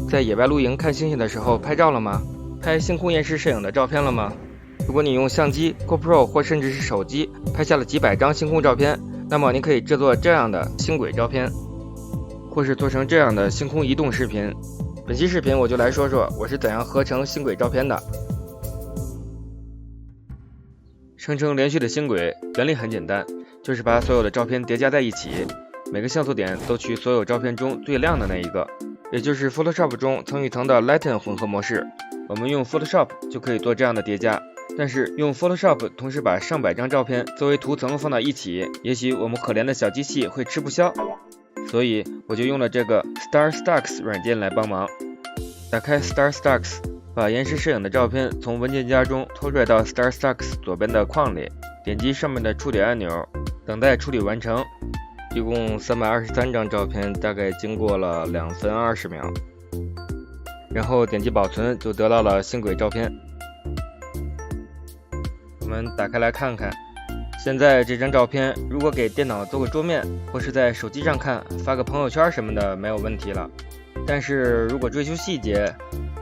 在野外露营看星星的时候拍照了吗？拍星空延时摄影的照片了吗？如果你用相机、GoPro 或甚至是手机拍下了几百张星空照片，那么你可以制作这样的星轨照片，或是做成这样的星空移动视频。本期视频我就来说说我是怎样合成星轨照片的。生成连续的星轨原理很简单，就是把所有的照片叠加在一起，每个像素点都取所有照片中最亮的那一个，也就是 Photoshop 中层与层的 Lighten 混合模式。我们用 Photoshop 就可以做这样的叠加，但是用 Photoshop 同时把上百张照片作为图层放到一起，也许我们可怜的小机器会吃不消，所以我就用了这个 StarStax 软件来帮忙。打开 StarStax， 把延时摄影的照片从文件夹中拖拽到 StarStax 左边的框里，点击上面的处理按钮，等待处理完成。一共323张照片，大概经过了2分20秒，然后点击保存，就得到了星轨照片。我们打开来看看，现在这张照片如果给电脑做个桌面，或是在手机上看，发个朋友圈什么的没有问题了。但是如果追求细节，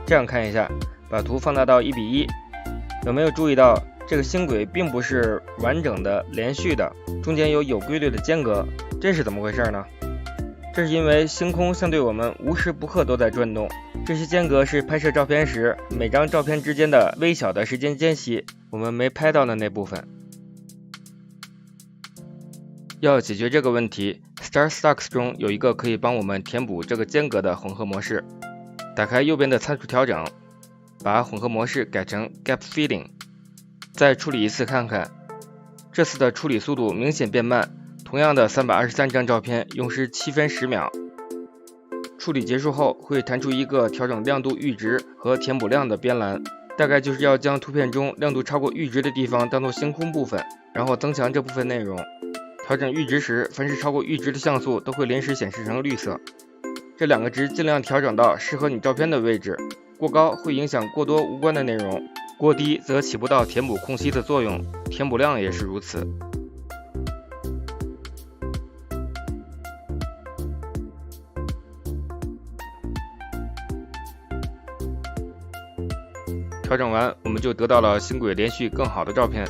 这样看一下，把图放大到1:1，有没有注意到这个星轨并不是完整的连续的，中间有规律的间隔，这是怎么回事呢？这是因为星空相对我们无时不刻都在转动，这些间隔是拍摄照片时每张照片之间的微小的时间间隙，我们没拍到的那部分。要解决这个问题， StarStax 中有一个可以帮我们填补这个间隔的混合模式。打开右边的参数调整，把混合模式改成 Gap Filling， 再处理一次看看，这次的处理速度明显变慢，同样的323张照片用时7分10秒。处理结束后会弹出一个调整亮度阈值和填补量的边栏，大概就是要将图片中亮度超过阈值的地方当做星空部分，然后增强这部分内容。调整阈值时，凡是超过阈值的像素都会临时显示成绿色。这两个值尽量调整到适合你照片的位置，过高会影响过多无关的内容，过低则起不到填补空隙的作用，填补量也是如此。调整完，我们就得到了星轨连续更好的照片。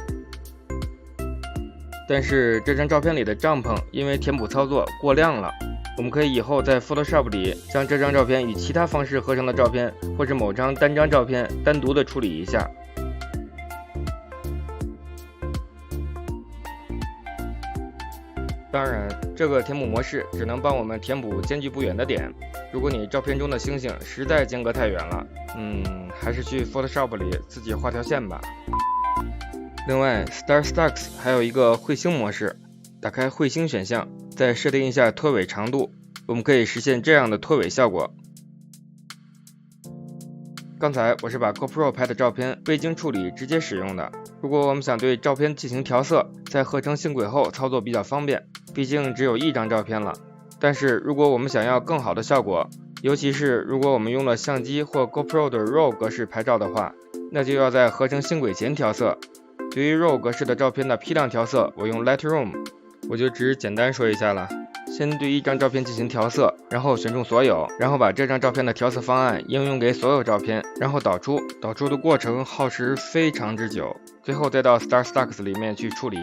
但是这张照片里的帐篷因为填补操作过亮了，我们可以以后在 Photoshop 里将这张照片与其他方式合成的照片，或者某张单张照片单独的处理一下。当然，这个填补模式只能帮我们填补间距不远的点，如果你照片中的星星实在间隔太远了，还是去 Photoshop 里自己画条线吧。另外 StarStax 还有一个彗星模式，打开彗星选项，再设定一下拖尾长度，我们可以实现这样的拖尾效果。刚才我是把 GoPro 拍的照片未经处理直接使用的，如果我们想对照片进行调色，在合成星轨后操作比较方便，毕竟只有一张照片了。但是如果我们想要更好的效果，尤其是如果我们用了相机或 GoPro 的 RAW 格式拍照的话，那就要在合成星轨前调色。对于 RAW 格式的照片的批量调色，我用 Lightroom， 我就只简单说一下了。先对一张照片进行调色，然后选中所有，然后把这张照片的调色方案应用给所有照片，然后导出的过程耗时非常之久，最后再到 StarStax 里面去处理。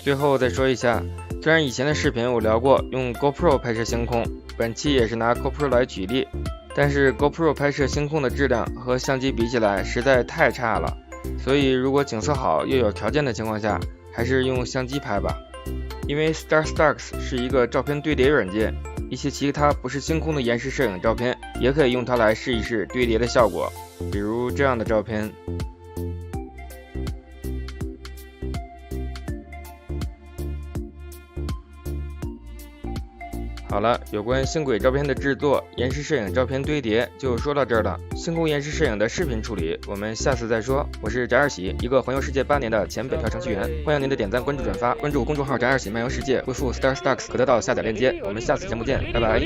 最后再说一下，虽然以前的视频我聊过用 GoPro 拍摄星空，本期也是拿 GoPro 来举例，但是 GoPro 拍摄星空的质量和相机比起来实在太差了，所以如果景色好又有条件的情况下，还是用相机拍吧。因为 StarStax 是一个照片堆叠软件，一些其他不是星空的延时摄影照片也可以用它来试一试堆叠的效果，比如这样的照片。好了，有关星轨照片的制作、延时摄影照片堆叠就说到这儿了。星空延时摄影的视频处理，我们下次再说。我是翟二喜，一个环游世界8年的前北漂程序员，欢迎您的点赞、关注、转发，关注公众号翟二喜漫游世界，回复 StarStax 可得到下载链接。我们下次节目见，拜拜。